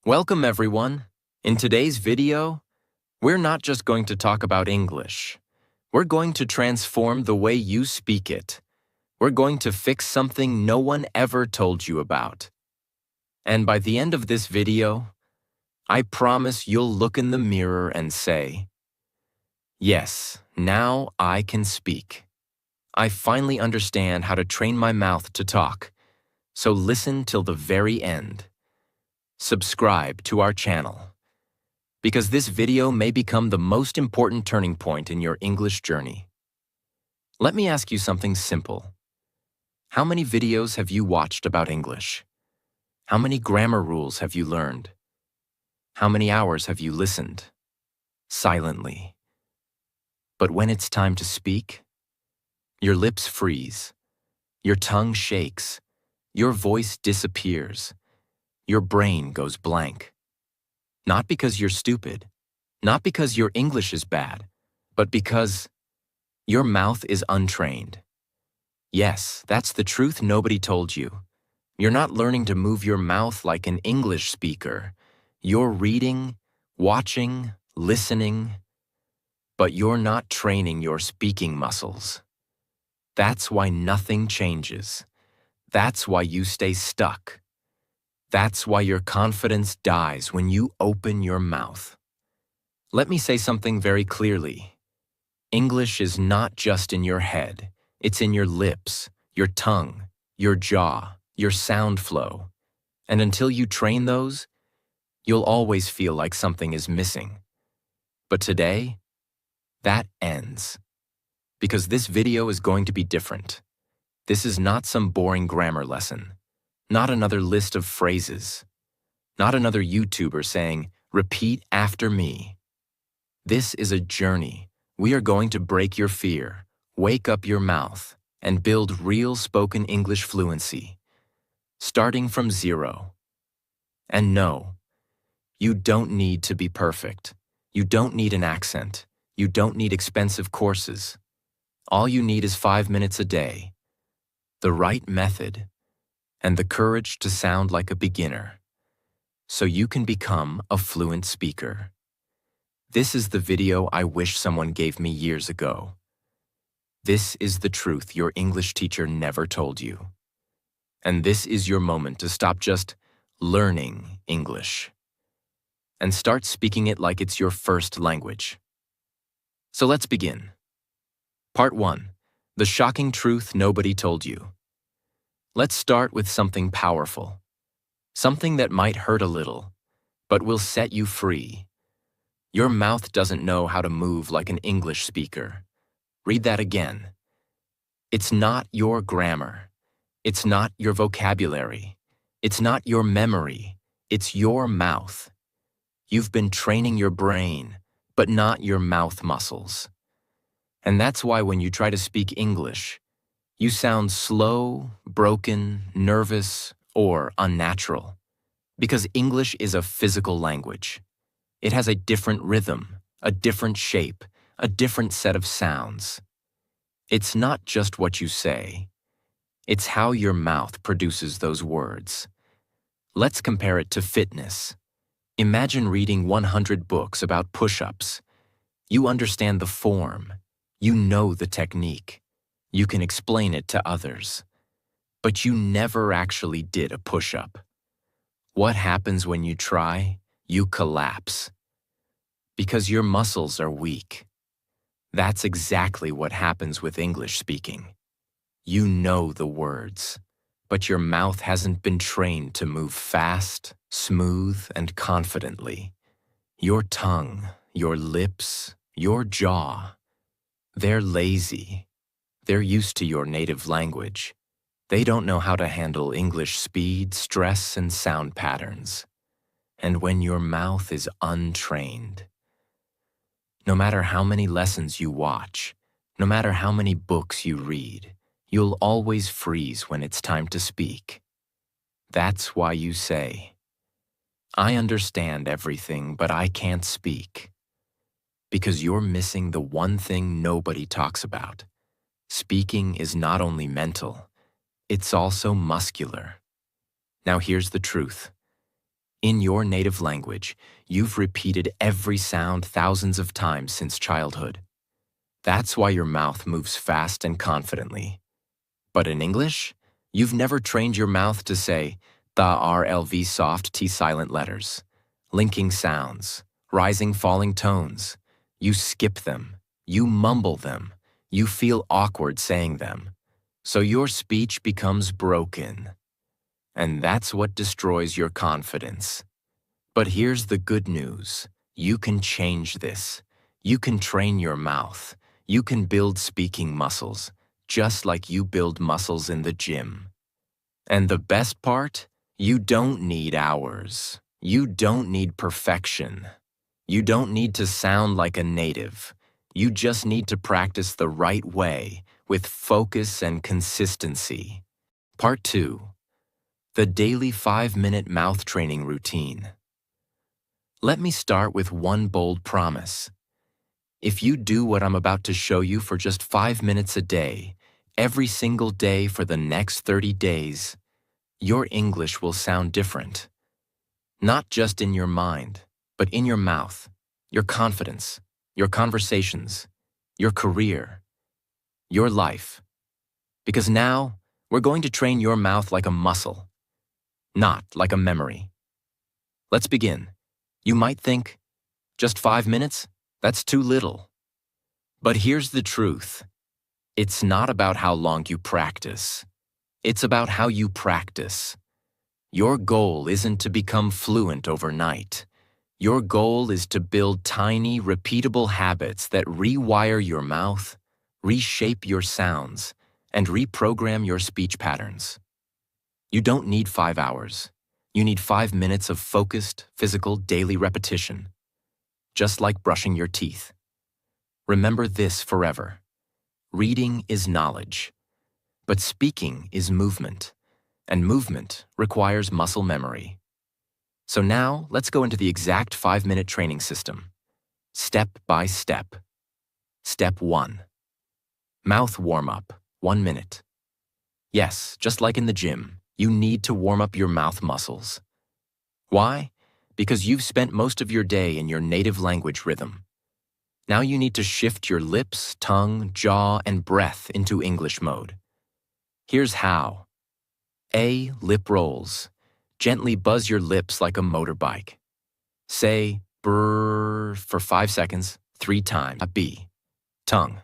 Welcome everyone. In today's video, we're not just going to talk about English. We're going to transform the way you speak it. We're going to fix something no one ever told you about. And by the end of this video, I promise you'll look in the mirror and say, "Yes, now I can speak. I finally understand how to train my mouth to talk." So listen till the very end. Subscribe to our channel, because this video may become the most important turning point in your English journey. Let me ask you something simple. How many videos have you watched about English? How many grammar rules have you learned? How many hours have you listened? Silently. But when it's time to speak, your lips freeze, your tongue shakes, your voice disappears. Your brain goes blank. Not because you're stupid, not because your English is bad, but because your mouth is untrained. Yes, that's the truth nobody told you. You're not learning to move your mouth like an English speaker. You're reading, watching, listening, but you're not training your speaking muscles. That's why nothing changes. That's why you stay stuck. That's why your confidence dies when you open your mouth. Let me say something very clearly. English is not just in your head. It's in your lips, your tongue, your jaw, your sound flow. And until you train those, you'll always feel like something is missing. But today, that ends. Because this video is going to be different. This is not some boring grammar lesson. Not another list of phrases. Not another YouTuber saying, "Repeat after me." This is a journey. We are going to break your fear, wake up your mouth, and build real spoken English fluency, starting from zero. And no, you don't need to be perfect. You don't need an accent. You don't need expensive courses. All you need is 5 minutes a day, the right method, and the courage to sound like a beginner, so you can become a fluent speaker. This is the video I wish someone gave me years ago. This is the truth your English teacher never told you. And this is your moment to stop just learning English and start speaking it like it's your first language. So let's begin. Part 1. The shocking truth nobody told you. Let's start with something powerful. Something that might hurt a little, but will set you free. Your mouth doesn't know how to move like an English speaker. Read that again. It's not your grammar. It's not your vocabulary. It's not your memory. It's your mouth. You've been training your brain, but not your mouth muscles. And that's why when you try to speak English, you sound slow, broken, nervous, or unnatural. Because English is a physical language. It has a different rhythm, a different shape, a different set of sounds. It's not just what you say. It's how your mouth produces those words. Let's compare it to fitness. Imagine reading 100 books about push-ups. You understand the form. You know the technique. You can explain it to others. But you never actually did a push-up. What happens when you try? You collapse. Because your muscles are weak. That's exactly what happens with English speaking. You know the words, but your mouth hasn't been trained to move fast, smooth, and confidently. Your tongue, your lips, your jaw, they're lazy. They're used to your native language. They don't know how to handle English speed, stress, and sound patterns. And when your mouth is untrained, no matter how many lessons you watch, no matter how many books you read, you'll always freeze when it's time to speak. That's why you say, "I understand everything, but I can't speak." Because you're missing the one thing nobody talks about. Speaking is not only mental, it's also muscular. Now here's the truth. In your native language, you've repeated every sound thousands of times since childhood. That's why your mouth moves fast and confidently. But in English, you've never trained your mouth to say the RLV soft T silent letters, linking sounds, rising falling tones. You skip them, you mumble them, you feel awkward saying them. So your speech becomes broken. And that's what destroys your confidence. But here's the good news. You can change this. You can train your mouth. You can build speaking muscles, just like you build muscles in the gym. And the best part? You don't need hours. You don't need perfection. You don't need to sound like a native. You just need to practice the right way, with focus and consistency. Part 2. The daily 5-minute mouth training routine. Let me start with one bold promise. If you do what I'm about to show you for just 5 minutes a day, every single day for the next 30 days, your English will sound different. Not just in your mind, but in your mouth, your confidence, your conversations, your career, your life. Because now, we're going to train your mouth like a muscle, not like a memory. Let's begin. You might think, just 5 minutes? That's too little. But here's the truth. It's not about how long you practice. It's about how you practice. Your goal isn't to become fluent overnight. Your goal is to build tiny, repeatable habits that rewire your mouth, reshape your sounds, and reprogram your speech patterns. You don't need 5 hours. You need 5 minutes of focused, physical, daily repetition. Just like brushing your teeth. Remember this forever. Reading is knowledge, but speaking is movement, and movement requires muscle memory. So now, let's go into the exact 5-minute training system, step by step. Step 1. Mouth warm-up, 1 minute. Yes, just like in the gym, you need to warm up your mouth muscles. Why? Because you've spent most of your day in your native language rhythm. Now you need to shift your lips, tongue, jaw, and breath into English mode. Here's how. A. Lip rolls. Gently buzz your lips like a motorbike. Say brrr for 5 seconds, 3 times. B. Tongue.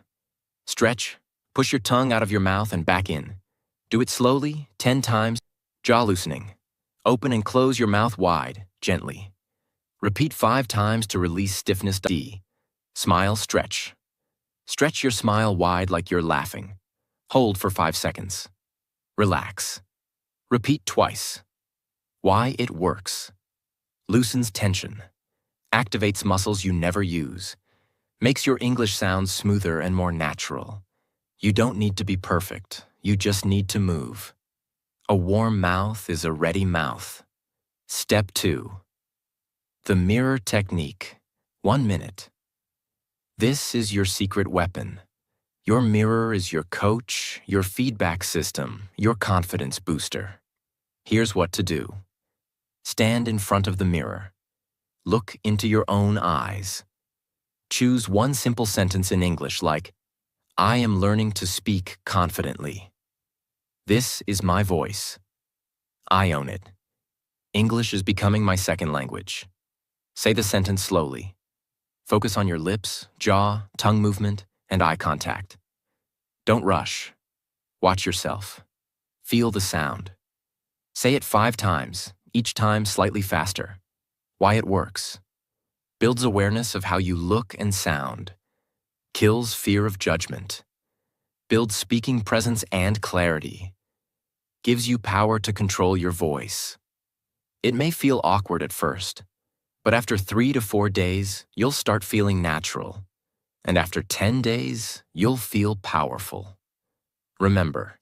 Stretch. Push your tongue out of your mouth and back in. Do it slowly, 10 times. Jaw loosening. Open and close your mouth wide, gently. Repeat 5 times to release stiffness. D. Smile, stretch. Stretch your smile wide like you're laughing. Hold for 5 seconds. Relax. Repeat twice. Why it works. Loosens tension. Activates muscles you never use. Makes your English sound smoother and more natural. You don't need to be perfect. You just need to move. A warm mouth is a ready mouth. Step 2. The mirror technique. 1 minute. This is your secret weapon. Your mirror is your coach, your feedback system, your confidence booster. Here's what to do. Stand in front of the mirror. Look into your own eyes. Choose one simple sentence in English like, I am learning to speak confidently. This is my voice. I own it. English is becoming my second language. Say the sentence slowly. Focus on your lips, jaw, tongue movement, and eye contact. Don't rush. Watch yourself. Feel the sound. Say it 5 times, each time slightly faster. Why it works. Builds awareness of how you look and sound. Kills fear of judgment. Builds speaking presence and clarity. Gives you power to control your voice. It may feel awkward at first, but after 3 to 4 days, you'll start feeling natural. And after 10 days, you'll feel powerful. Remember,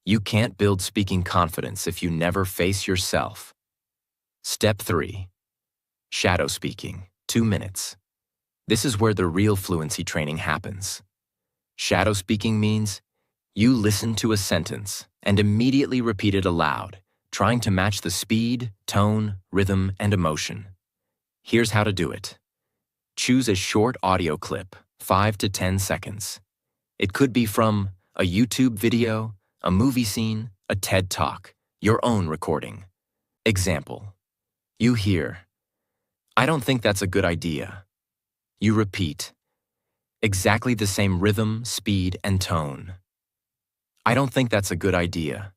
you can't build speaking confidence if you never face yourself. Step 3. Shadow speaking, 2 minutes. This is where the real fluency training happens. Shadow speaking means you listen to a sentence and immediately repeat it aloud, trying to match the speed, tone, rhythm, and emotion. Here's how to do it. Choose a short audio clip, 5 to 10 seconds. It could be from a YouTube video, a movie scene, a TED Talk, your own recording. Example. You hear, "I don't think that's a good idea." You repeat, exactly the same rhythm, speed, and tone. "I don't think that's a good idea."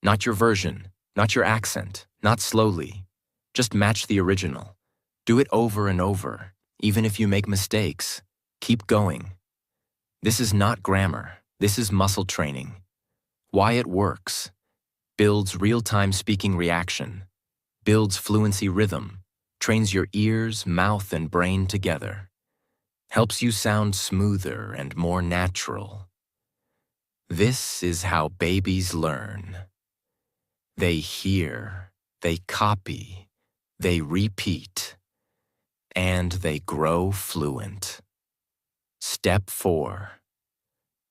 Not your version, not your accent, not slowly. Just match the original. Do it over and over, even if you make mistakes. Keep going. This is not grammar. This is muscle training. Why it works. Builds real-time speaking reaction. Builds fluency rhythm. Trains your ears, mouth, and brain together. Helps you sound smoother and more natural. This is how babies learn. They hear, they copy, they repeat, and they grow fluent. Step 4.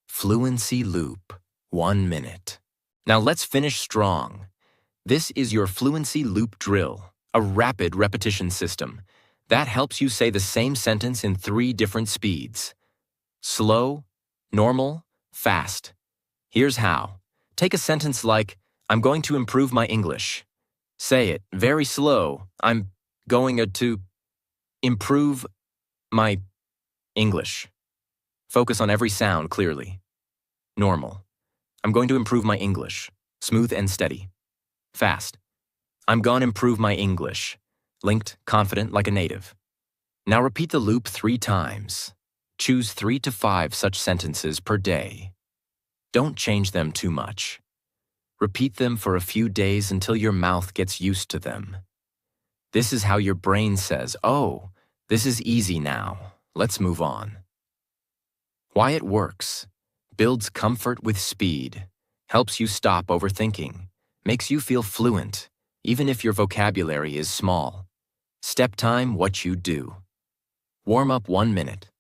Fluency loop, 1 minute. Now let's finish strong. This is your fluency loop drill, a rapid repetition system that helps you say the same sentence in 3 different speeds. Slow, normal, fast. Here's how. Take a sentence like, "I'm going to improve my English." Say it very slow. "I'm going to improve my English." Focus on every sound clearly. Normal. "I'm going to improve my English." Smooth and steady. Fast. "I'm gonna improve my English." Linked, confident like a native. Now repeat the loop 3 times. Choose 3 to 5 such sentences per day. Don't change them too much. Repeat them for a few days until your mouth gets used to them. This is how your brain says, "Oh, this is easy now. Let's move on." Why it works. Builds comfort with speed. Helps you stop overthinking. Makes you feel fluent, even if your vocabulary is small. Step time, what you do. Warm up 1 minute.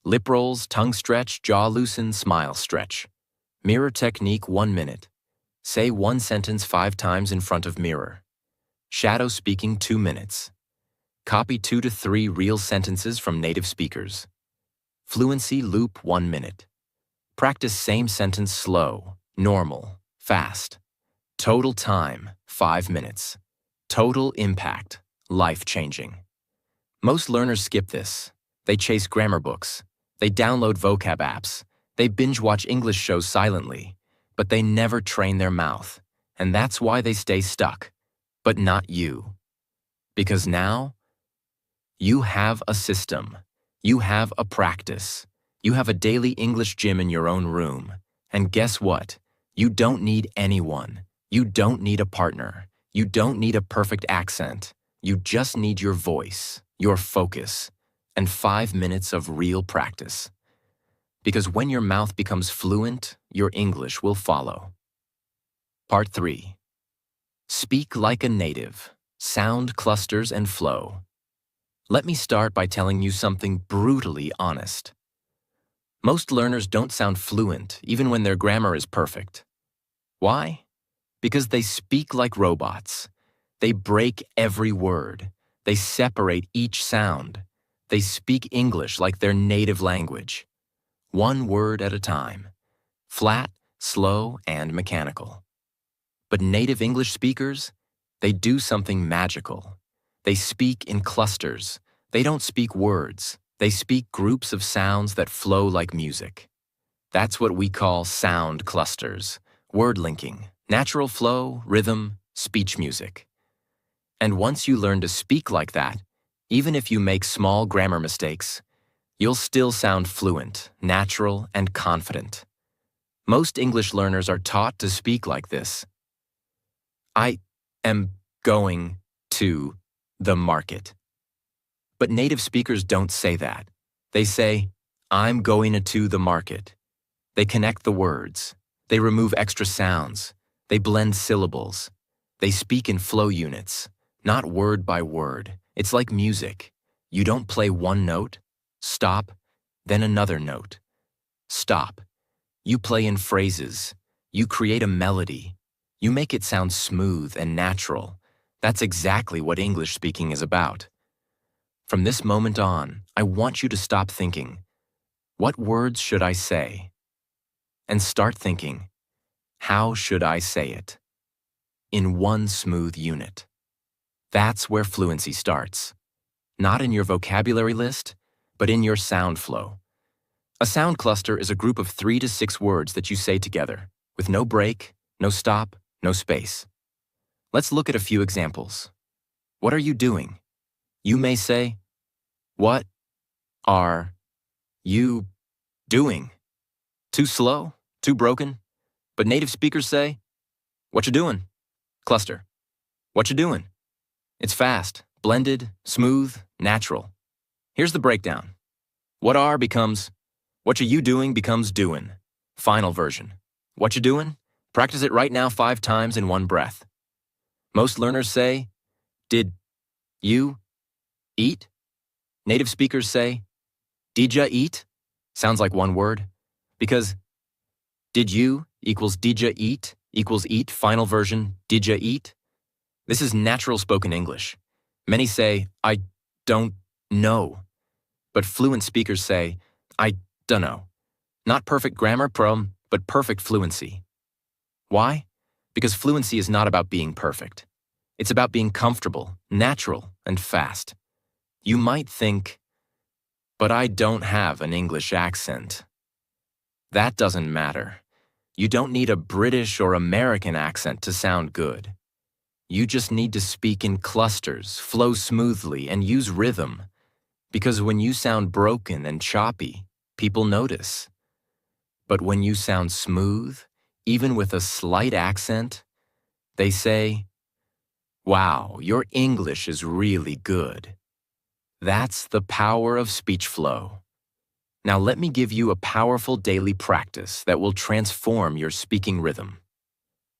Lip rolls, tongue stretch, jaw loosen, smile stretch. Mirror technique 1 minute. Say 1 sentence 5 times in front of mirror. Shadow speaking 2 minutes. Copy 2 to 3 real sentences from native speakers. Fluency loop 1 minute. Practice same sentence slow, normal, fast. Total time 5 minutes. Total impact, life-changing. Most learners skip this. They chase grammar books. They download vocab apps. They binge-watch English shows silently. But they never train their mouth, and that's why they stay stuck. But not you. Because now, you have a system. You have a practice. You have a daily English gym in your own room. And guess what? You don't need anyone. You don't need a partner. You don't need a perfect accent. You just need your voice, your focus, and 5 minutes of real practice. Because when your mouth becomes fluent, your English will follow. Part 3. Speak like a native. Sound clusters and flow. Let me start by telling you something brutally honest. Most learners don't sound fluent even when their grammar is perfect. Why? Because they speak like robots. They break every word. They separate each sound. They speak English like their native language. 1 word at a time. Flat, slow, and mechanical. But native English speakers, they do something magical. They speak in clusters. They don't speak words. They speak groups of sounds that flow like music. That's what we call sound clusters, word linking, natural flow, rhythm, speech music. And once you learn to speak like that, even if you make small grammar mistakes, you'll still sound fluent, natural, and confident. Most English learners are taught to speak like this. "I am going to the market." But native speakers don't say that. They say, "I'm going to the market." They connect the words. They remove extra sounds. They blend syllables. They speak in flow units, not word by word. It's like music. You don't play 1 note, stop, then another note. Stop. You play in phrases. You create a melody. You make it sound smooth and natural. That's exactly what English speaking is about. From this moment on, I want you to stop thinking, what words should I say? And start thinking, how should I say it? In one smooth unit. That's where fluency starts. Not in your vocabulary list, but in your sound flow. A sound cluster is a group of 3 to 6 words that you say together, with no break, no stop, no space. Let's look at a few examples. What are you doing? You may say, what are you doing? Too slow? Too broken? But native speakers say, what you doing? Cluster. What you doing? It's fast, blended, smooth, natural. Here's the breakdown. What are becomes, what you doing becomes doing. Final version. What you doing? Practice it right now 5 times in one breath. Most learners say, did you eat? Native speakers say, did ya eat? Sounds like one word. Because did you equals did ya eat equals eat, final version, did ya eat? This is natural spoken English. Many say, I don't know. But fluent speakers say, I dunno. Not perfect grammar, but perfect fluency. Why? Because fluency is not about being perfect. It's about being comfortable, natural, and fast. You might think, but I don't have an English accent. That doesn't matter. You don't need a British or American accent to sound good. You just need to speak in clusters, flow smoothly, and use rhythm. Because when you sound broken and choppy, people notice. But when you sound smooth, even with a slight accent, they say, wow, your English is really good. That's the power of speech flow. Now let me give you a powerful daily practice that will transform your speaking rhythm.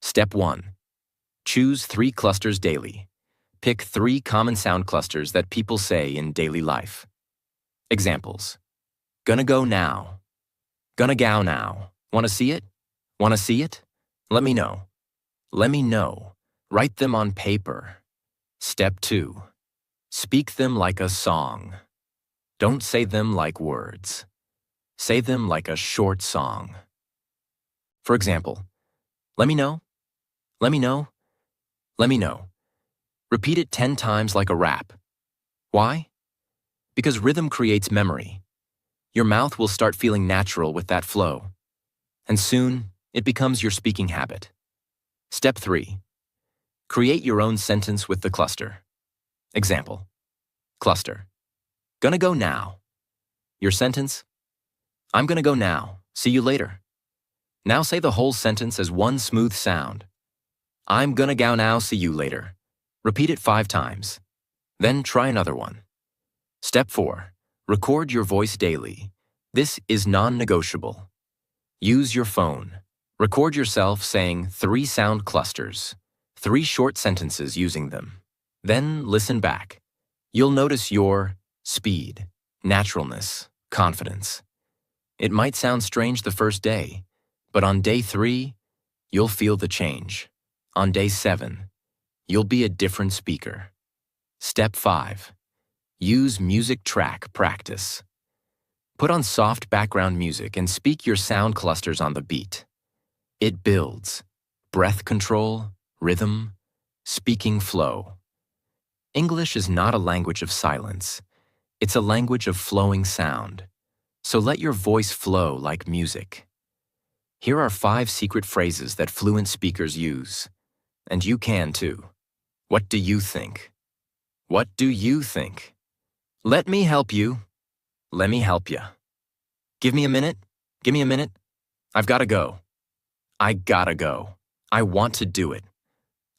Step 1. Choose 3 clusters daily. Pick 3 common sound clusters that people say in daily life. Examples. Gonna go now. Gonna go now. Wanna see it? Wanna see it? Let me know. Let me know. Write them on paper. Step 2. Speak them like a song. Don't say them like words. Say them like a short song. For example, let me know. Let me know. Let me know. Repeat it 10 times like a rap. Why? Because rhythm creates memory. Your mouth will start feeling natural with that flow. And soon, it becomes your speaking habit. Step 3. Create your own sentence with the cluster. Example. Cluster. Gonna go now. Your sentence. I'm gonna go now. See you later. Now say the whole sentence as one smooth sound. I'm gonna go now. See you later. Repeat it 5 times. Then try another one. Step 4. Record your voice daily. This is non-negotiable. Use your phone. Record yourself saying 3 sound clusters, 3 short sentences using them. Then listen back. You'll notice your speed, naturalness, confidence. It might sound strange the first day, but on day 3, you'll feel the change. On day 7, you'll be a different speaker. Step 5. Use music track practice. Put on soft background music and speak your sound clusters on the beat. It builds breath control, rhythm, speaking flow. English is not a language of silence. It's a language of flowing sound. So let your voice flow like music. Here are 5 secret phrases that fluent speakers use. And you can too. What do you think? What do you think? Let me help you. Let me help you. Give me a minute. Give me a minute. I've gotta go. I gotta go. I want to do it.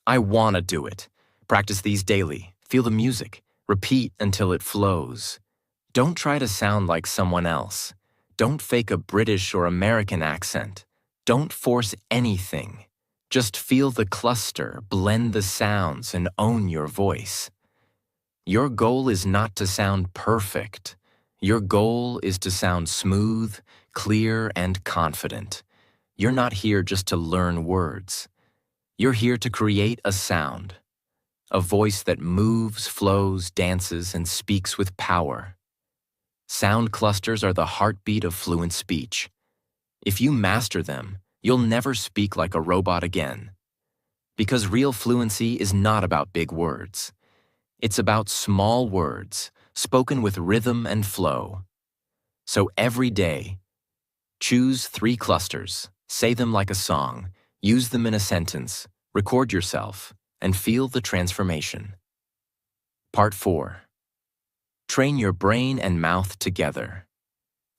I wanna do it. Practice these daily. Feel the music. Repeat until it flows. Don't try to sound like someone else. Don't fake a British or American accent. Don't force anything. Just feel the cluster, blend the sounds, and own your voice. Your goal is not to sound perfect. Your goal is to sound smooth, clear, and confident. You're not here just to learn words. You're here to create a sound, a voice that moves, flows, dances, and speaks with power. Sound clusters are the heartbeat of fluent speech. If you master them, you'll never speak like a robot again. Because real fluency is not about big words. It's about small words, spoken with rhythm and flow. So every day, choose 3 clusters, say them like a song, use them in a sentence, record yourself, and feel the transformation. Part 4. Train your brain and mouth together.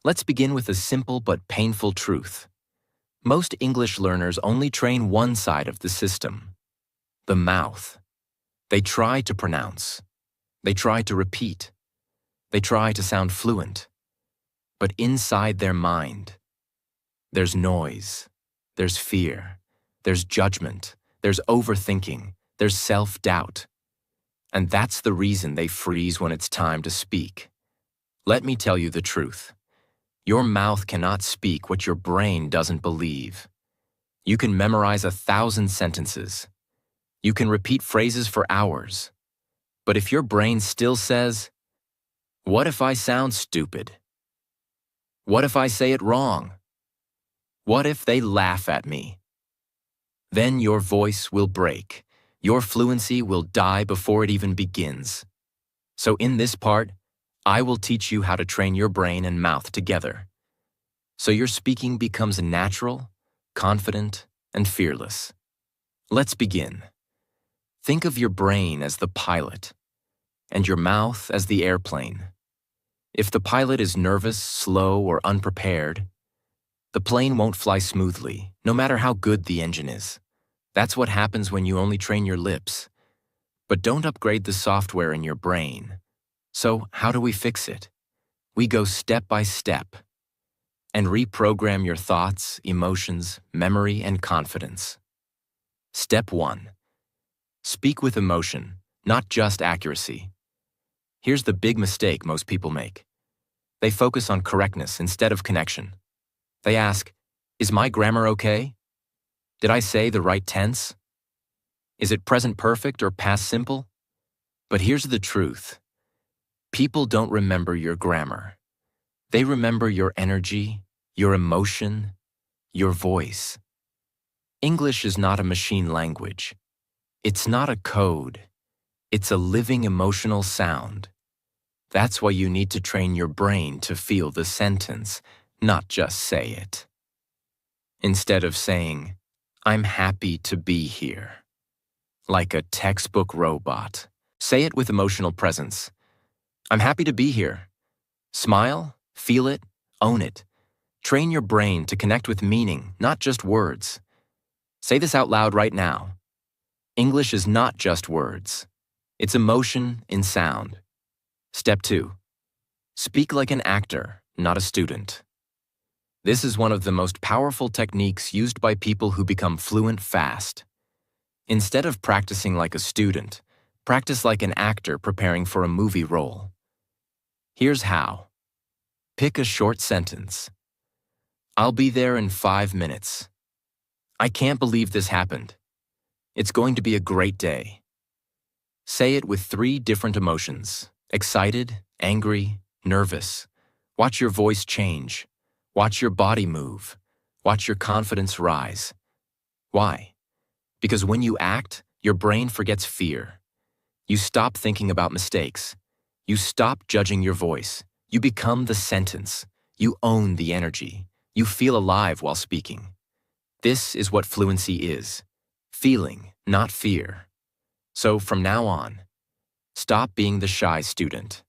Let's begin with a simple but painful truth. Most English learners only train one side of the system, the mouth. They try to pronounce. They try to repeat. They try to sound fluent. But inside their mind, there's noise, there's fear, there's judgment, there's overthinking, there's self-doubt. And that's the reason they freeze when it's time to speak. Let me tell you the truth. Your mouth cannot speak what your brain doesn't believe. You can memorize 1,000 sentences. You can repeat phrases for hours. But if your brain still says, "What if I sound stupid? What if I say it wrong? What if they laugh at me?" Then your voice will break. Your fluency will die before it even begins. So in this part, I will teach you how to train your brain and mouth together, so your speaking becomes natural, confident, and fearless. Let's begin. Think of your brain as the pilot, and your mouth as the airplane. If the pilot is nervous, slow, or unprepared, the plane won't fly smoothly, no matter how good the engine is. That's what happens when you only train your lips. But don't upgrade the software in your brain. So how do we fix it? We go step by step and reprogram your thoughts, emotions, memory, and confidence. Step 1. Speak with emotion, not just accuracy. Here's the big mistake most people make. They focus on correctness instead of connection. They ask, "Is my grammar okay? Did I say the right tense? Is it present perfect or past simple?" But here's the truth. People don't remember your grammar. They remember your energy, your emotion, your voice. English is not a machine language. It's not a code. It's a living emotional sound. That's why you need to train your brain to feel the sentence, not just say it. Instead of saying, "I'm happy to be here," like a textbook robot, say it with emotional presence. "I'm happy to be here." Smile, feel it, own it. Train your brain to connect with meaning, not just words. Say this out loud right now. English is not just words. It's emotion in sound. Step 2. Speak like an actor, not a student. This is one of the most powerful techniques used by people who become fluent fast. Instead of practicing like a student, practice like an actor preparing for a movie role. Here's how. Pick a short sentence. "I'll be there in 5 minutes. I can't believe this happened. It's going to be a great day." Say it with 3 different emotions: excited, angry, nervous. Watch your voice change. Watch your body move. Watch your confidence rise. Why? Because when you act, your brain forgets fear. You stop thinking about mistakes. You stop judging your voice. You become the sentence. You own the energy. You feel alive while speaking. This is what fluency is. Feeling, not fear. So from now on, stop being the shy student.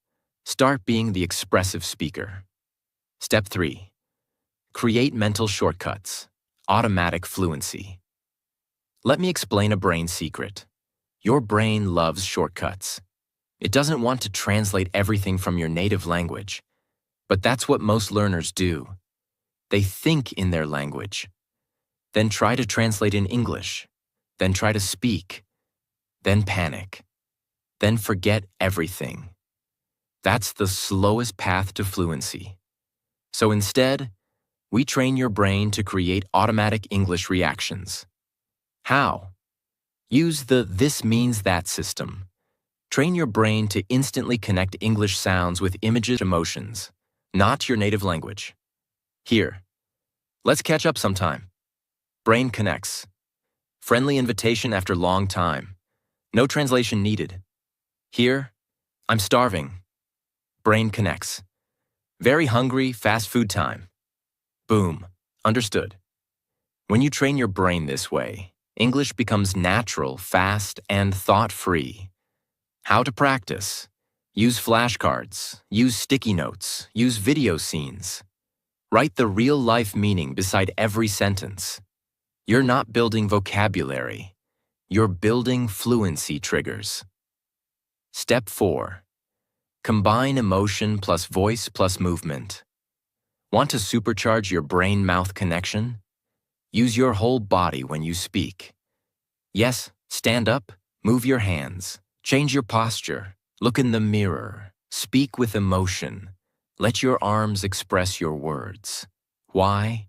Start being the expressive speaker. Step 3. Create mental shortcuts. Automatic fluency. Let me explain a brain secret. Your brain loves shortcuts. It doesn't want to translate everything from your native language. But that's what most learners do. They think in their language, then try to translate in English, then try to speak, then panic, then forget everything. That's the slowest path to fluency. So instead, we train your brain to create automatic English reactions. How? Use the "this means that" system. Train your brain to instantly connect English sounds with images, emotions, not your native language. Here, let's catch up sometime. Brain connects. Friendly invitation after long time. No translation needed. Here, I'm starving. Brain connects. Very hungry, fast food time. Boom. Understood. When you train your brain this way, English becomes natural, fast, and thought-free. How to practice? Use flashcards, use sticky notes, use video scenes. Write the real-life meaning beside every sentence. You're not building vocabulary. You're building fluency triggers. Step 4. Combine emotion plus voice plus movement. Want to supercharge your brain-mouth connection? Use your whole body when you speak. Yes, stand up, move your hands, change your posture, look in the mirror, speak with emotion. Let your arms express your words. Why?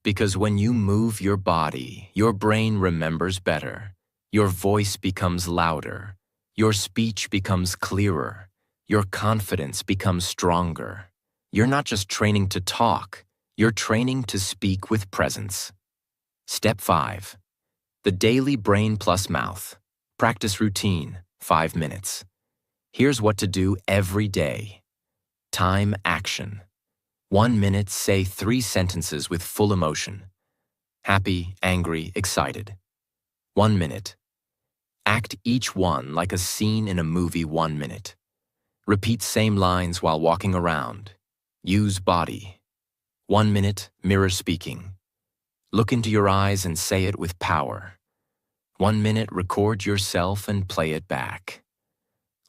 Because when you move your body, your brain remembers better. Your voice becomes louder. Your speech becomes clearer. Your confidence becomes stronger. You're not just training to talk, you're training to speak with presence. Step 5. The daily brain plus mouth. Practice routine, 5 minutes. Here's what to do every day. Time action. 1 minute, say 3 sentences with full emotion. Happy, angry, excited. 1 minute. Act each one like a scene in a movie. 1 minute. Repeat same lines while walking around. Use body. 1 minute, mirror speaking. Look into your eyes and say it with power. 1 minute, record yourself and play it back.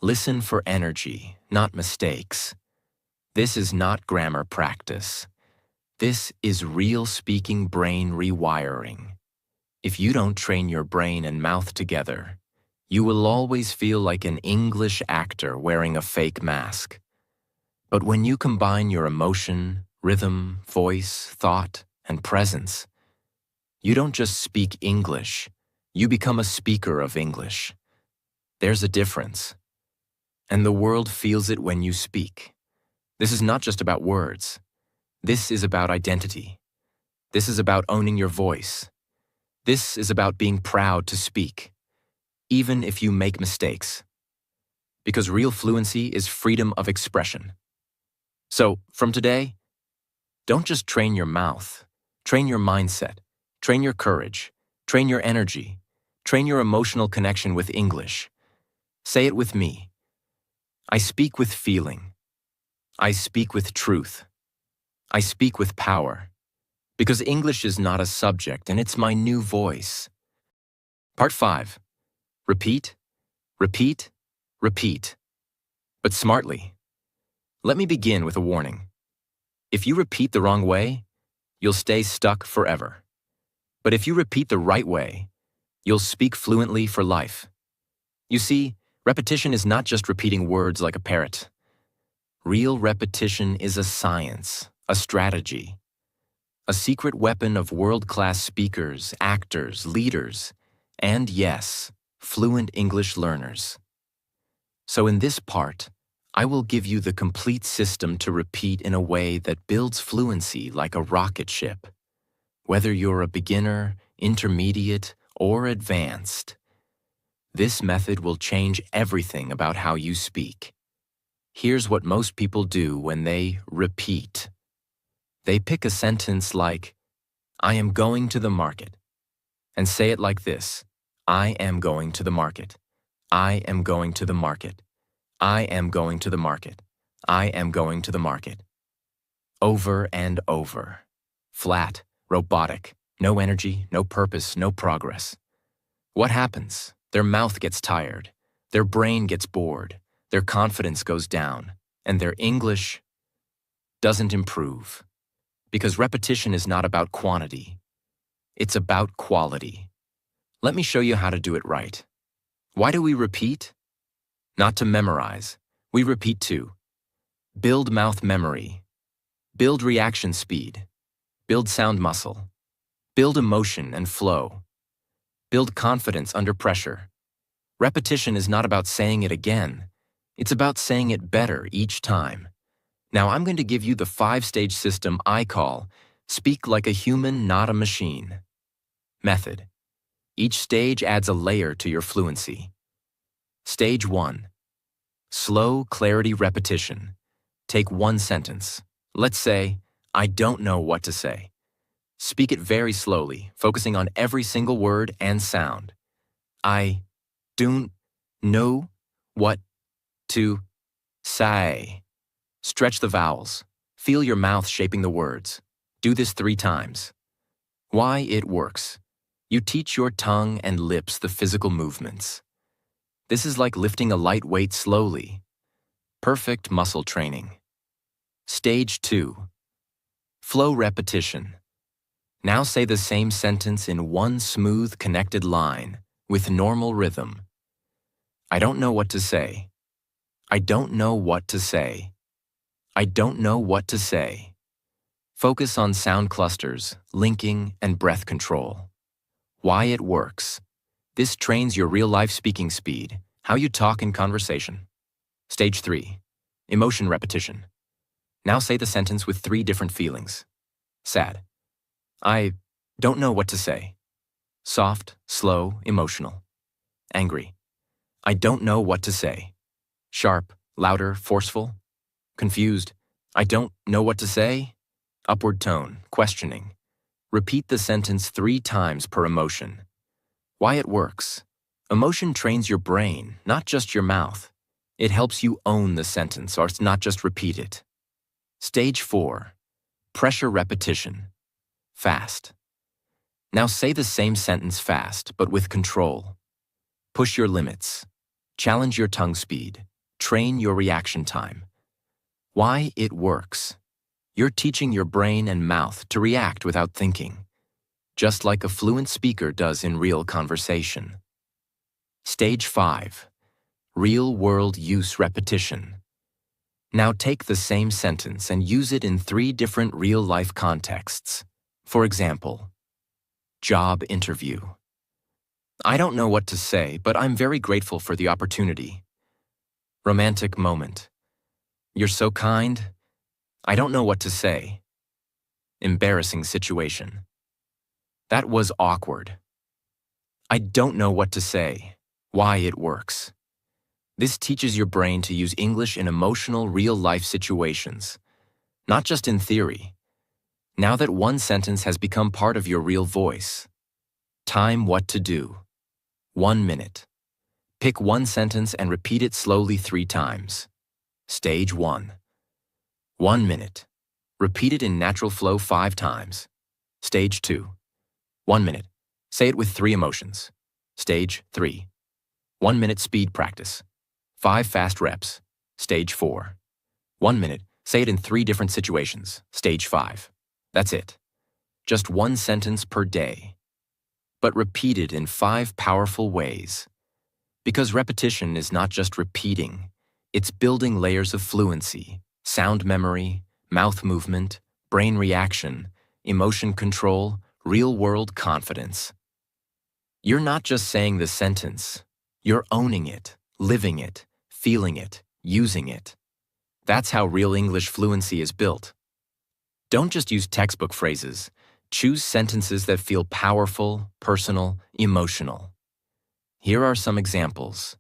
Listen for energy, not mistakes. This is not grammar practice. This is real speaking brain rewiring. If you don't train your brain and mouth together, you will always feel like an English actor wearing a fake mask. But when you combine your emotion, rhythm, voice, thought, and presence, you don't just speak English, you become a speaker of English. There's a difference. And the world feels it when you speak. This is not just about words. This is about identity. This is about owning your voice. This is about being proud to speak, even if you make mistakes. Because real fluency is freedom of expression. So, from today, don't just train your mouth, train your mindset. Train your courage, train your energy, train your emotional connection with English. Say it with me. I speak with feeling. I speak with truth. I speak with power. Because English is not a subject and it's my new voice. Part 5. Repeat, repeat, repeat. But smartly. Let me begin with a warning. If you repeat the wrong way, you'll stay stuck forever. But if you repeat the right way, you'll speak fluently for life. You see, repetition is not just repeating words like a parrot. Real repetition is a science, a strategy, a secret weapon of world-class speakers, actors, leaders, and yes, fluent English learners. So in this part, I will give you the complete system to repeat in a way that builds fluency like a rocket ship. Whether you're a beginner, intermediate, or advanced, this method will change everything about how you speak. Here's what most people do when they repeat. They pick a sentence like, I am going to the market, and say it like this, I am going to the market. I am going to the market. I am going to the market. I am going to the market. Over and over. Flat. Robotic, no energy, no purpose, no progress. What happens? Their mouth gets tired, their brain gets bored, their confidence goes down, and their English doesn't improve. Because repetition is not about quantity, it's about quality. Let me show you how to do it right. Why do we repeat? Not to memorize. We repeat to build mouth memory, build reaction speed, build sound muscle, build emotion and flow. Build confidence under pressure. Repetition is not about saying it again. It's about saying it better each time. Now I'm going to give you the 5-stage system I call Speak Like a Human, Not a Machine. Method. Each stage adds a layer to your fluency. Stage 1. Slow clarity repetition. Take one sentence. Let's say, I don't know what to say. Speak it very slowly, focusing on every single word and sound. I don't know what to say. Stretch the vowels. Feel your mouth shaping the words. Do this 3 times. Why it works. You teach your tongue and lips the physical movements. This is like lifting a light weight slowly. Perfect muscle training. Stage 2. Flow repetition. Now say the same sentence in one smooth, connected line with normal rhythm. I don't know what to say. I don't know what to say. I don't know what to say. Focus on sound clusters, linking, and breath control. Why it works. This trains your real-life speaking speed, how you talk in conversation. Stage 3. Emotion repetition. Now say the sentence with 3 different feelings. Sad. I don't know what to say. Soft, slow, emotional. Angry. I don't know what to say. Sharp, louder, forceful. Confused. I don't know what to say. Upward tone, questioning. Repeat the sentence 3 times per emotion. Why it works. Emotion trains your brain, not just your mouth. It helps you own the sentence or not just repeat it. Stage 4. Pressure repetition. Fast. Now say the same sentence fast, but with control. Push your limits. Challenge your tongue speed. Train your reaction time. Why it works. You're teaching your brain and mouth to react without thinking, just like a fluent speaker does in real conversation. Stage 5. Real-world use repetition. Now take the same sentence and use it in 3 different real-life contexts. For example, job interview. I don't know what to say, but I'm very grateful for the opportunity. Romantic moment. You're so kind. I don't know what to say. Embarrassing situation. That was awkward. I don't know what to say. Why it works. This teaches your brain to use English in emotional, real-life situations, not just in theory. Now that one sentence has become part of your real voice. Time what to do. 1 minute. Pick one sentence and repeat it slowly 3 times. Stage 1. 1 minute. Repeat it in natural flow 5 times. Stage 2. 1 minute. Say it with 3 emotions. Stage 3. 1 minute speed practice. 5 fast reps. Stage 4. 1 minute. Say it in 3 different situations. Stage 5. That's it. Just 1 sentence per day. But repeated in 5 powerful ways. Because repetition is not just repeating, it's building layers of fluency, sound memory, mouth movement, brain reaction, emotion control, real-world confidence. You're not just saying the sentence, you're owning it, living it, feeling it, using it. That's how real English fluency is built. Don't just use textbook phrases. Choose sentences that feel powerful, personal, emotional. Here are some examples.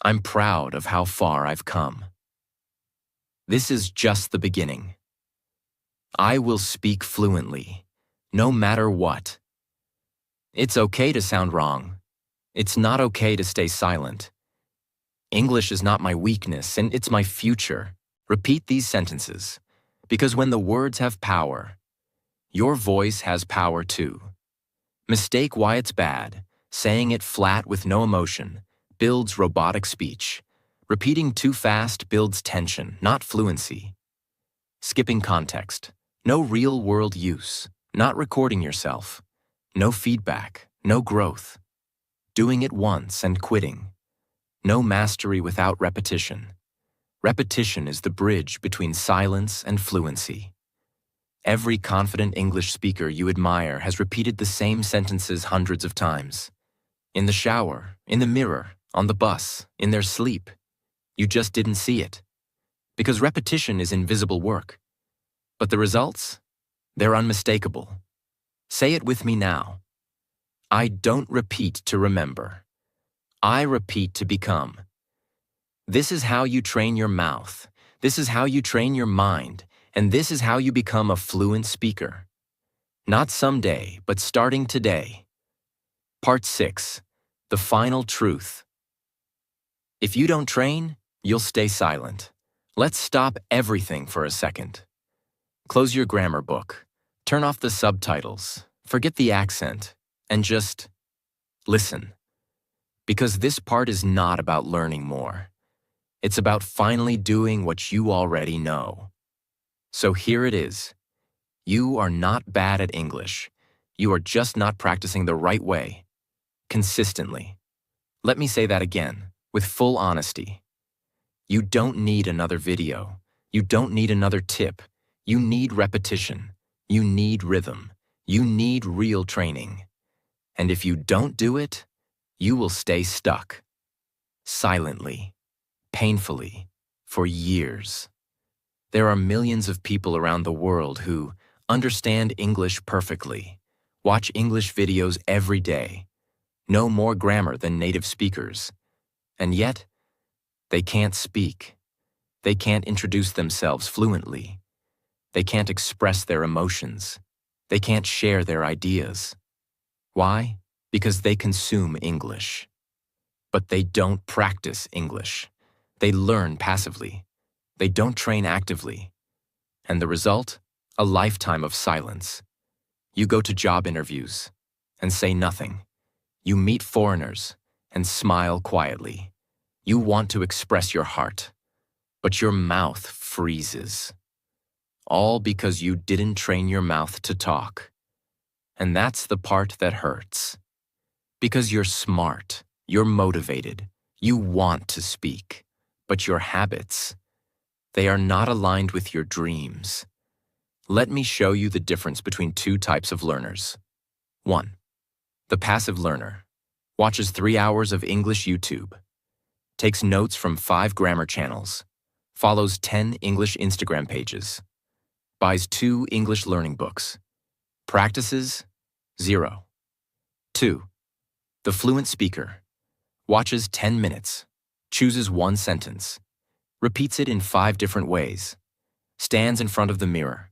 I'm proud of how far I've come. This is just the beginning. I will speak fluently, no matter what. It's okay to sound wrong. It's not okay to stay silent. English is not my weakness, and it's my future. Repeat these sentences, because when the words have power, your voice has power too. Mistake why it's bad. Saying it flat with no emotion builds robotic speech. Repeating too fast builds tension, not fluency. Skipping context. No real-world use. Not recording yourself. No feedback. No growth. Doing it once and quitting. No mastery without repetition. Repetition is the bridge between silence and fluency. Every confident English speaker you admire has repeated the same sentences hundreds of times. In the shower, in the mirror, on the bus, in their sleep. You just didn't see it. Because repetition is invisible work. But the results? They're unmistakable. Say it with me now. I don't repeat to remember. I repeat to become. This is how you train your mouth. This is how you train your mind. And this is how you become a fluent speaker. Not someday, but starting today. Part 6. The final truth. If you don't train, you'll stay silent. Let's stop everything for a second. Close your grammar book. Turn off the subtitles. Forget the accent. And just listen. Because this part is not about learning more. It's about finally doing what you already know. So here it is. You are not bad at English. You are just not practicing the right way, consistently. Let me say that again, with full honesty. You don't need another video. You don't need another tip. You need repetition. You need rhythm. You need real training. And if you don't do it, you will stay stuck. Silently, painfully, for years. There are millions of people around the world who understand English perfectly, watch English videos every day, know more grammar than native speakers, and yet, they can't speak. They can't introduce themselves fluently. They can't express their emotions. They can't share their ideas. Why? Because they consume English. But they don't practice English. They learn passively. They don't train actively. And the result? A lifetime of silence. You go to job interviews and say nothing. You meet foreigners and smile quietly. You want to express your heart, but your mouth freezes. All because you didn't train your mouth to talk. And that's the part that hurts. Because you're smart, you're motivated, you want to speak, but your habits, they are not aligned with your dreams. Let me show you the difference between two types of learners. 1. The passive learner watches 3 hours of English YouTube, takes notes from 5 grammar channels, follows 10 English Instagram pages, buys 2 English learning books, practices 0. 2. The fluent speaker watches 10 minutes, chooses 1 sentence, repeats it in 5 different ways, stands in front of the mirror,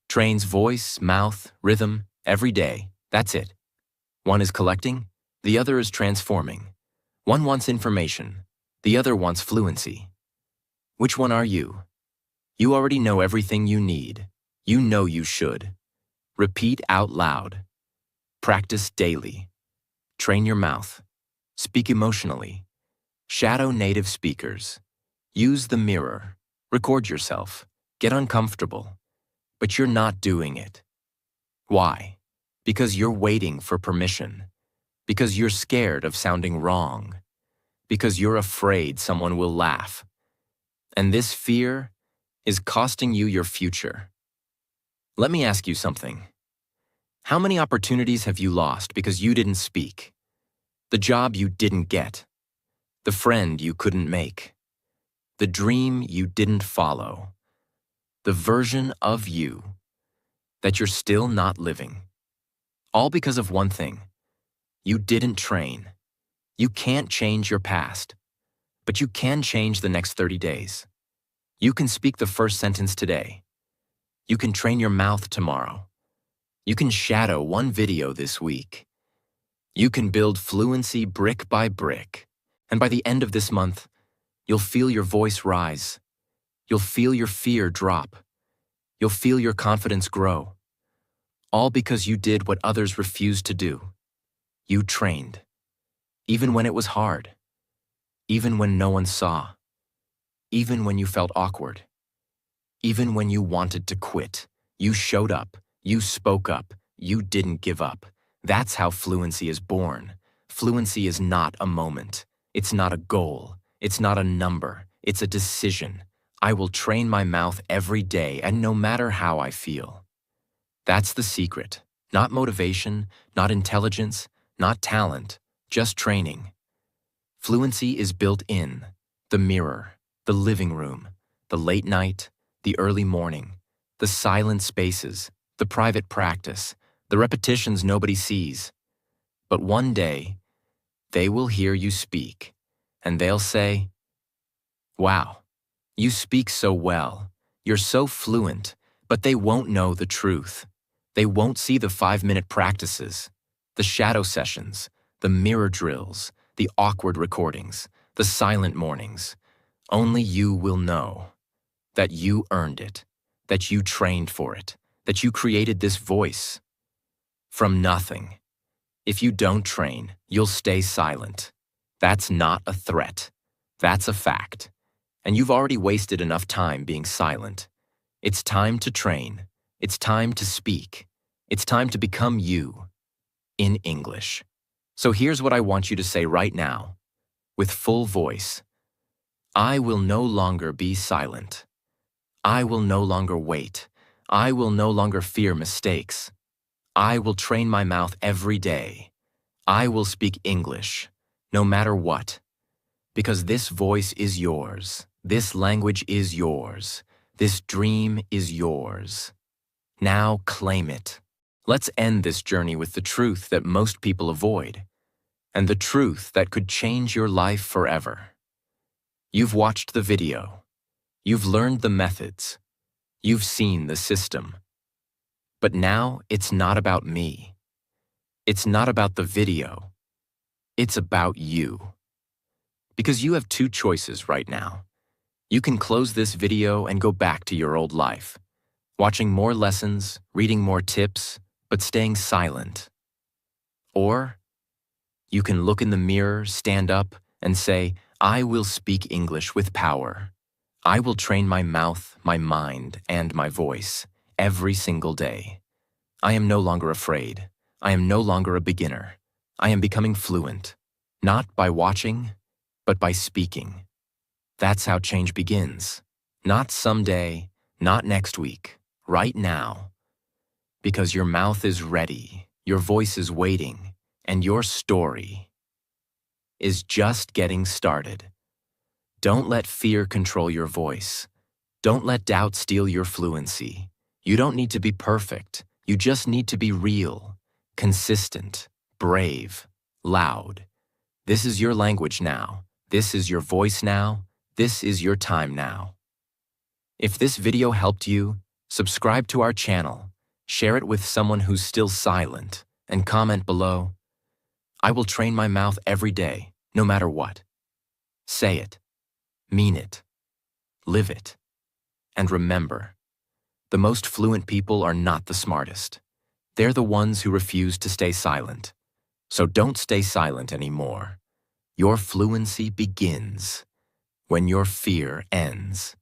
trains voice, mouth, rhythm every day. That's it. One is collecting, the other is transforming. One wants information, the other wants fluency. Which one are you? You already know everything you need. You know you should. Repeat out loud. Practice daily. Train your mouth. Speak emotionally. Shadow native speakers. Use the mirror. Record yourself. Get uncomfortable. But you're not doing it. Why? Because you're waiting for permission. Because you're scared of sounding wrong. Because you're afraid someone will laugh. And this fear is costing you your future. Let me ask you something. How many opportunities have you lost because you didn't speak? The job you didn't get. The friend you couldn't make. The dream you didn't follow. The version of you that you're still not living. All because of one thing. You didn't train. You can't change your past, but you can change the next 30 days. You can speak the first sentence today. You can train your mouth tomorrow. You can shadow 1 video this week. You can build fluency brick by brick. And by the end of this month, you'll feel your voice rise. You'll feel your fear drop. You'll feel your confidence grow. All because you did what others refused to do. You trained. Even when it was hard. Even when no one saw. Even when you felt awkward. Even when you wanted to quit. You showed up. You spoke up. You didn't give up. That's how fluency is born. Fluency is not a moment. It's not a goal. It's not a number. It's a decision. I will train my mouth every day and no matter how I feel. That's the secret. Not motivation, not intelligence, not talent, just training. Fluency is built in the mirror, the living room, the late night, the early morning, the silent spaces, the private practice, the repetitions nobody sees. But one day, they will hear you speak, and they'll say, "Wow, you speak so well. You're so fluent," but they won't know the truth. They won't see the 5-minute practices, the shadow sessions, the mirror drills, the awkward recordings, the silent mornings. Only you will know that you earned it, that you trained for it, that you created this voice from nothing. If you don't train, you'll stay silent. That's not a threat. That's a fact. And you've already wasted enough time being silent. It's time to train. It's time to speak. It's time to become you in English. So here's what I want you to say right now, with full voice. I will no longer be silent. I will no longer wait. I will no longer fear mistakes. I will train my mouth every day. I will speak English, no matter what. Because this voice is yours. This language is yours. This dream is yours. Now claim it. Let's end this journey with the truth that most people avoid, and the truth that could change your life forever. You've watched the video. You've learned the methods. You've seen the system. But now it's not about me. It's not about the video. It's about you. Because you have two choices right now. You can close this video and go back to your old life, watching more lessons, reading more tips, but staying silent. Or you can look in the mirror, stand up, and say, I will speak English with power. I will train my mouth, my mind, and my voice every single day. I am no longer afraid. I am no longer a beginner. I am becoming fluent, not by watching, but by speaking. That's how change begins. Not someday, not next week, right now. Because your mouth is ready, your voice is waiting, and your story is just getting started. Don't let fear control your voice. Don't let doubt steal your fluency. You don't need to be perfect. You just need to be real, consistent, brave, loud. This is your language now. This is your voice now. This is your time now. If this video helped you, subscribe to our channel, share it with someone who's still silent, and comment below. I will train my mouth every day, no matter what. Say it. Mean it. Live it. And remember, the most fluent people are not the smartest. They're the ones who refuse to stay silent. So don't stay silent anymore. Your fluency begins when your fear ends.